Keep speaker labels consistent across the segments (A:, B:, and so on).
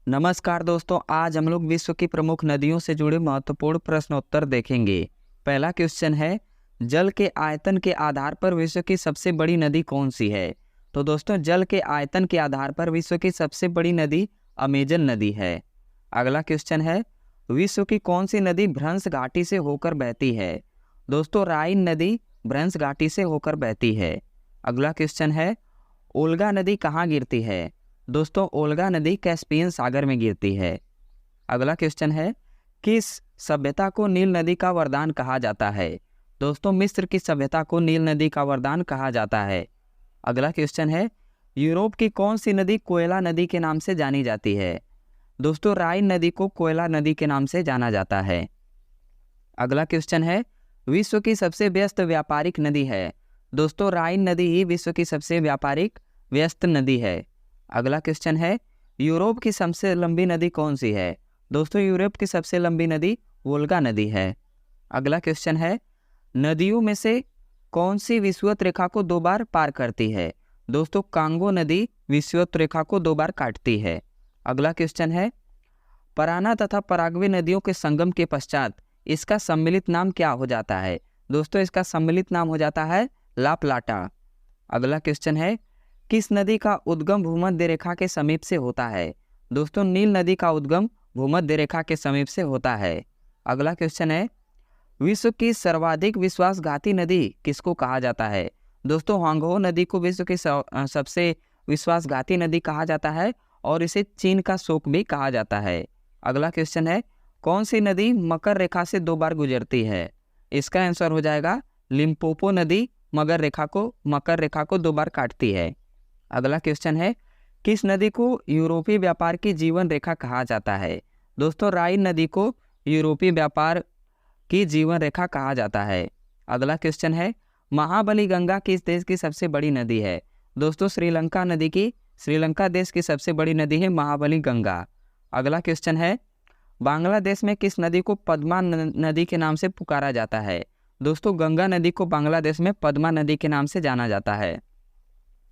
A: नमस्कार दोस्तों, आज हम लोग विश्व की प्रमुख नदियों से जुड़े महत्वपूर्ण प्रश्नोत्तर देखेंगे। पहला क्वेश्चन है, जल के आयतन के आधार पर विश्व की सबसे बड़ी नदी कौन सी है? तो दोस्तों, जल के आयतन के आधार पर विश्व की सबसे बड़ी नदी अमेजन नदी है। अगला क्वेश्चन है, विश्व की कौन सी नदी भ्रंश घाटी से होकर बहती है? दोस्तों, राइन नदी भ्रंश घाटी से होकर बहती है। अगला क्वेश्चन है, ओल्गा नदी कहाँ गिरती है? दोस्तों, ओल्गा नदी कैस्पियन सागर में गिरती है। अगला क्वेश्चन है, किस सभ्यता को नील नदी का वरदान कहा जाता है? दोस्तों, मिस्र की सभ्यता को नील नदी का वरदान कहा जाता है। अगला क्वेश्चन है, यूरोप की कौन सी नदी कोयला नदी के नाम से जानी जाती है? दोस्तों, राइन नदी को कोयला नदी के नाम से जाना जाता है। अगला क्वेश्चन है, विश्व की सबसे व्यस्त व्यापारिक नदी है? दोस्तों, राइन नदी ही विश्व की सबसे व्यापारिक व्यस्त नदी है। अगला क्वेश्चन है, यूरोप की सबसे लंबी नदी कौन सी है? दोस्तों, यूरोप की सबसे लंबी नदी वोल्गा नदी है। अगला क्वेश्चन है, नदियों में से कौन सी विषुवत रेखा को 2 बार पार करती है? दोस्तों, कांगो नदी विषुवत रेखा को 2 बार काटती है। अगला क्वेश्चन है, पराना तथा पराग्वे नदियों के संगम के पश्चात इसका सम्मिलित नाम क्या हो जाता है? दोस्तों, इसका सम्मिलित नाम हो जाता है ला प्लाटा। अगला क्वेश्चन है, किस नदी का उद्गम भूमध्य रेखा के समीप से होता है? दोस्तों, नील नदी का उद्गम भूमध्य रेखा के समीप से होता है। अगला क्वेश्चन है, विश्व की सर्वाधिक विश्वासघाती नदी किसको कहा जाता है? दोस्तों, होंगहो नदी को विश्व की सबसे विश्वासघाती नदी कहा जाता है और इसे चीन का शोक भी कहा जाता है। अगला क्वेश्चन है, कौन सी नदी मकर रेखा से 2 बार गुजरती है? इसका आंसर हो जाएगा लिम्पोपो नदी मकर रेखा को 2 बार काटती है। अगला क्वेश्चन है, किस नदी को यूरोपीय व्यापार की जीवन रेखा कहा जाता है? दोस्तों, राइन नदी को यूरोपीय व्यापार की जीवन रेखा कहा जाता है। अगला क्वेश्चन है, महाबली गंगा किस देश की सबसे बड़ी नदी है? दोस्तों, श्रीलंका देश की सबसे बड़ी नदी है महाबली गंगा। अगला क्वेश्चन है, बांग्लादेश में किस नदी को पद्मा नदी के नाम से पुकारा जाता है? दोस्तों, गंगा नदी को बांग्लादेश में पद्मा नदी के नाम से जाना जाता है।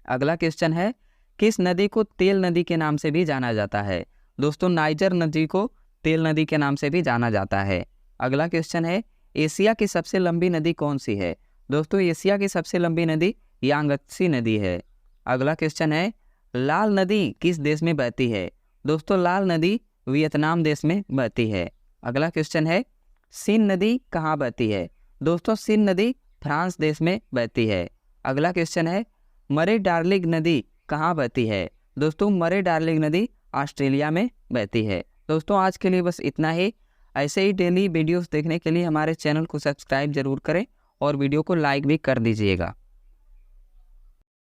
A: अगला क्वेश्चन है, किस नदी को तेल नदी के नाम से भी जाना जाता है? दोस्तों, नाइजर नदी को तेल नदी के नाम से भी जाना जाता है। अगला क्वेश्चन है, एशिया की सबसे लंबी नदी कौन सी है? दोस्तों, एशिया की सबसे लंबी नदी यांगत्सी नदी है। अगला क्वेश्चन है, लाल नदी किस देश में बहती है? दोस्तों, लाल नदी वियतनाम देश में बहती है। अगला क्वेश्चन है, सिन नदी कहाँ बहती है? दोस्तों, सिन नदी फ्रांस देश में बहती है। अगला क्वेश्चन है, मरे डार्लिंग नदी कहाँ बहती है? दोस्तों, मरे डार्लिंग नदी ऑस्ट्रेलिया में बहती है। दोस्तों, आज के लिए बस इतना ही। ऐसे ही डेली वीडियोस देखने के लिए हमारे चैनल को सब्सक्राइब जरूर करें और वीडियो को लाइक भी कर दीजिएगा।